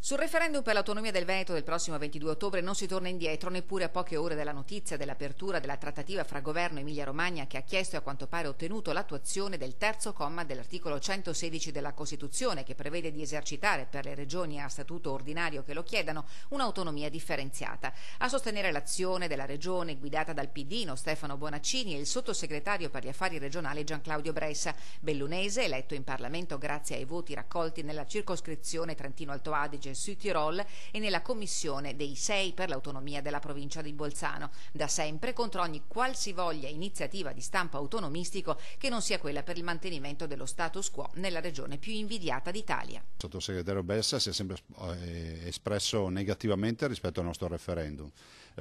Sul referendum per l'autonomia del Veneto del prossimo 22 ottobre non si torna indietro neppure a poche ore dalla notizia dell'apertura della trattativa fra governo Emilia-Romagna, che ha chiesto e a quanto pare ottenuto l'attuazione del terzo comma dell'articolo 116 della Costituzione, che prevede di esercitare per le regioni a statuto ordinario che lo chiedano un'autonomia differenziata. A sostenere l'azione della regione guidata dal PDino Stefano Bonaccini e il sottosegretario per gli affari regionali Gianclaudio Bressa, bellunese, eletto in Parlamento grazie ai voti raccolti nella circoscrizione Trentino-Alto Adige Südtirol e nella commissione dei 6 per l'autonomia della provincia di Bolzano, da sempre contro ogni qualsivoglia iniziativa di stampo autonomistico che non sia quella per il mantenimento dello status quo nella regione più invidiata d'Italia. Il sottosegretario Bessa si è sempre espresso negativamente rispetto al nostro referendum.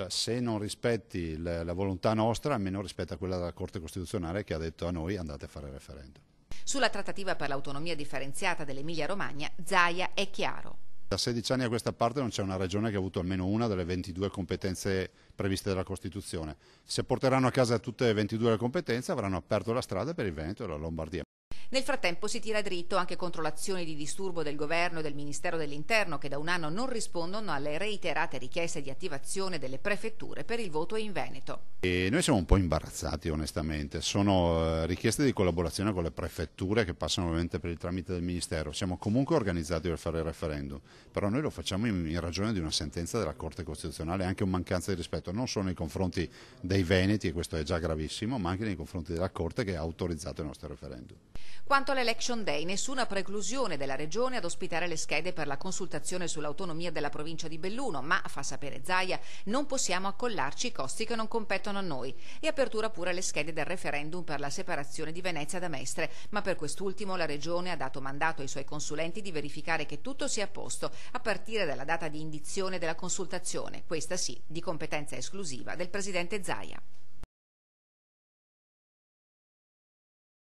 Se non rispetti la volontà nostra, almeno rispetta quella della Corte Costituzionale, che ha detto a noi: andate a fare il referendum. Sulla trattativa per l'autonomia differenziata dell'Emilia-Romagna, Zaia è chiaro. Da 16 anni a questa parte non c'è una regione che ha avuto almeno una delle 22 competenze previste dalla Costituzione. Se porteranno a casa tutte le 22 le competenze, avranno aperto la strada per il Veneto e la Lombardia. Nel frattempo si tira dritto anche contro l'azione di disturbo del governo e del Ministero dell'Interno, che da un anno non rispondono alle reiterate richieste di attivazione delle prefetture per il voto in Veneto. E noi siamo un po' imbarazzati, onestamente. Sono richieste di collaborazione con le prefetture che passano ovviamente per il tramite del Ministero. Siamo comunque organizzati per fare il referendum, però noi lo facciamo in ragione di una sentenza della Corte Costituzionale, anche un mancanza di rispetto non solo nei confronti dei veneti, e questo è già gravissimo, ma anche nei confronti della Corte, che ha autorizzato il nostro referendum. Quanto all'Election Day, nessuna preclusione della Regione ad ospitare le schede per la consultazione sull'autonomia della provincia di Belluno, ma, fa sapere Zaia, non possiamo accollarci i costi che non competono a noi. E apertura pure alle schede del referendum per la separazione di Venezia da Mestre, ma per quest'ultimo la Regione ha dato mandato ai suoi consulenti di verificare che tutto sia a posto, a partire dalla data di indizione della consultazione, questa sì, di competenza esclusiva del Presidente Zaia.